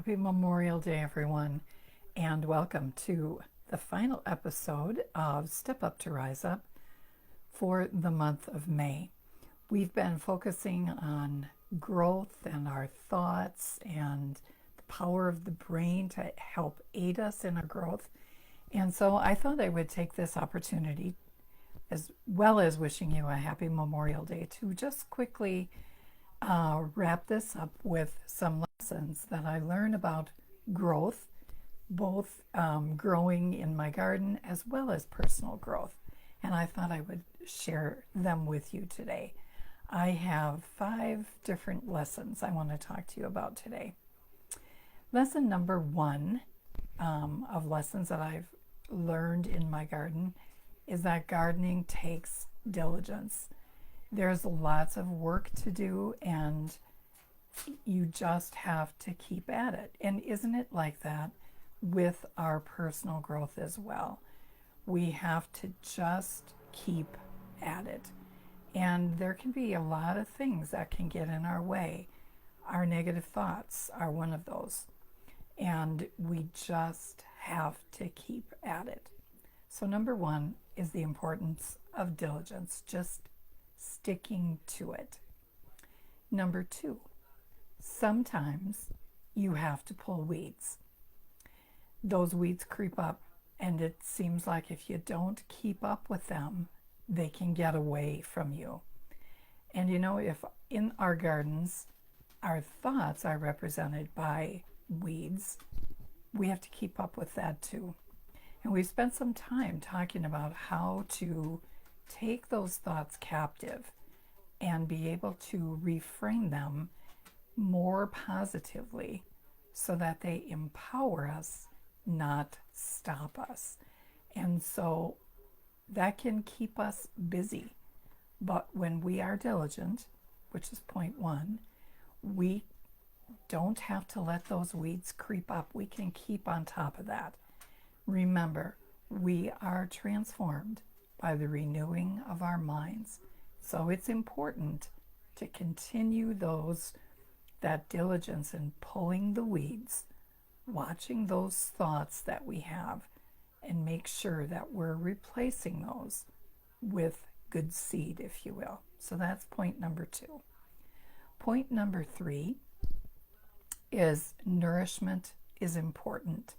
Happy Memorial Day, everyone, and welcome to the final episode of Step Up to Rise Up for the month of May. We've been focusing on growth and our thoughts and the power of the brain to help aid us in our growth. And so I thought I would take this opportunity, as well as wishing you a happy Memorial Day, to just quickly wrap this up with some lessons that I learned about growth, both growing in my garden as well as personal growth. And I thought I would share them with you today. I have 5 different lessons I want to talk to you about today. Lesson number 1 of lessons that I've learned in my garden is that gardening takes diligence. There's lots of work to do, and you just have to keep at it. And isn't it like that with our personal growth as well? We have to just keep at it. And there can be a lot of things that can get in our way. Our negative thoughts are one of those. And we just have to keep at it. So number 1 is the importance of diligence. Just sticking to it. Number 2, sometimes you have to pull weeds. Those weeds creep up, and it seems like if you don't keep up with them, they can get away from you. And if in our gardens, our thoughts are represented by weeds, we have to keep up with that too. And we spent some time talking about how to take those thoughts captive and be able to reframe them more positively so that they empower us, not stop us. And so that can keep us busy. But when we are diligent, which is point 1, we don't have to let those weeds creep up. We can keep on top of that. Remember, we are transformed by the renewing of our minds. So it's important to continue that diligence in pulling the weeds, watching those thoughts that we have, and make sure that we're replacing those with good seed, if you will. So that's point number 2. Point number 3 is nourishment is important.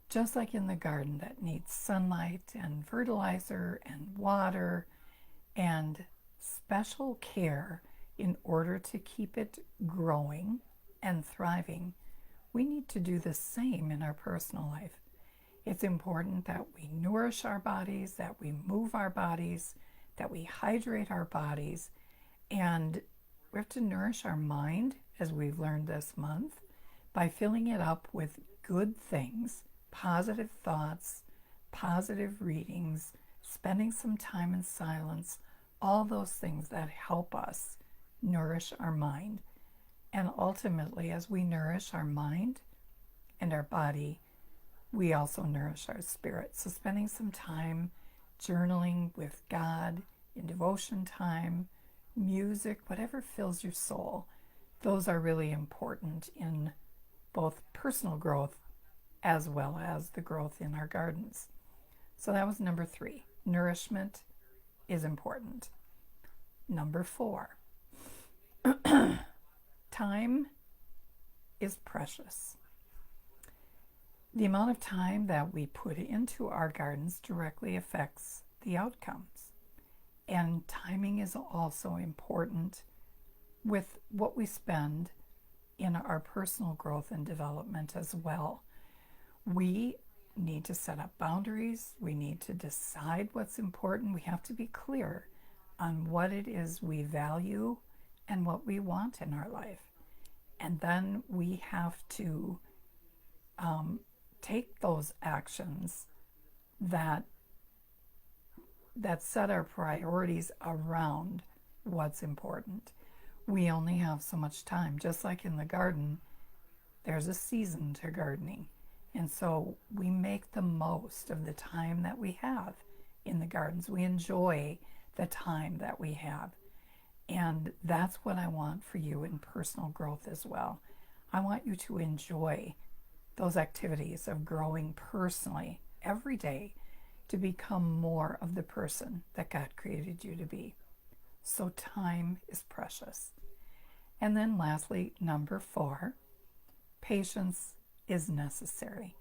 Just like in the garden that needs sunlight and fertilizer and water and special care in order to keep it growing and thriving, we need to do the same in our personal life. It's important that we nourish our bodies, that we move our bodies, that we hydrate our bodies, and we have to nourish our mind, as we've learned this month, by filling it up with good things, positive thoughts, positive readings, spending some time in silence, all those things that help us nourish our mind. And ultimately, as we nourish our mind and our body, we also nourish our spirit. So spending some time journaling with God, in devotion time, music, whatever fills your soul, those are really important in both personal growth as well as the growth in our gardens. So that was number 3. Nourishment is important. Number 4, time is precious. The amount of time that we put into our gardens directly affects the outcomes. And timing is also important with what we spend in our personal growth and development as well. We need to set up boundaries. We need to decide what's important. We have to be clear on what it is we value and what we want in our life. And then we have to take those actions that set our priorities around what's important. We only have so much time. Just like in the garden, there's a season to gardening. And so we make the most of the time that we have in the gardens. We enjoy the time that we have. And that's what I want for you in personal growth as well. I want you to enjoy those activities of growing personally every day to become more of the person that God created you to be. So time is precious. And then lastly, number 4, patience is necessary.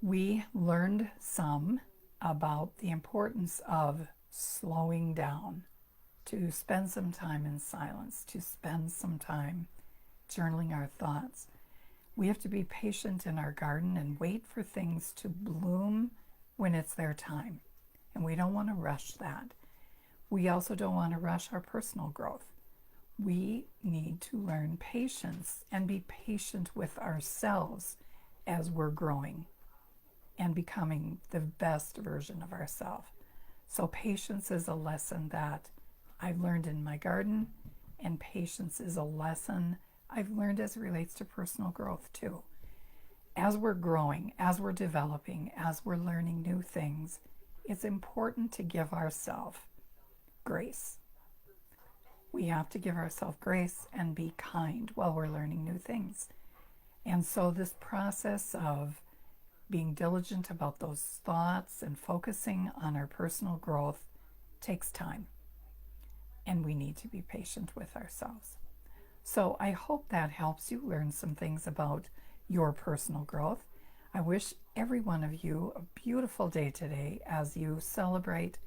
We learned some about the importance of slowing down, to spend some time in silence, to spend some time journaling our thoughts. We have to be patient in our garden and wait for things to bloom when it's their time. And we don't want to rush that. We also don't want to rush our personal growth. We need to learn patience and be patient with ourselves as we're growing and becoming the best version of ourselves. So patience is a lesson that I've learned in my garden, and patience is a lesson I've learned as it relates to personal growth too. As we're growing, as we're developing, as we're learning new things, it's important to give ourselves grace. We have to give ourselves grace and be kind while we're learning new things. And so this process of being diligent about those thoughts and focusing on our personal growth takes time. And we need to be patient with ourselves. So I hope that helps you learn some things about your personal growth. I wish every one of you a beautiful day today as you celebrate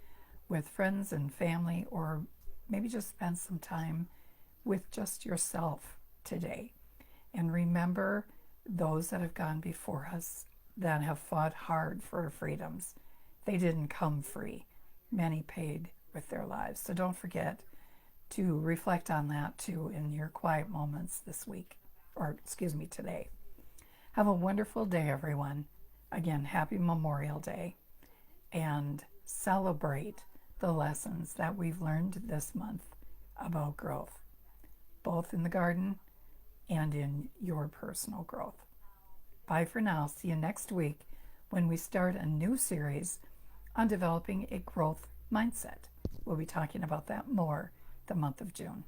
with friends and family, or maybe just spend some time with just yourself today. And remember those that have gone before us that have fought hard for our freedoms. They didn't come free. Many paid with their lives. So don't forget to reflect on that too in your quiet moments this week, today. Have a wonderful day, everyone. Again, happy Memorial Day, and celebrate the lessons that we've learned this month about growth, both in the garden and in your personal growth. Bye for now. See you next week when we start a new series on developing a growth mindset. We'll be talking about that more the month of June.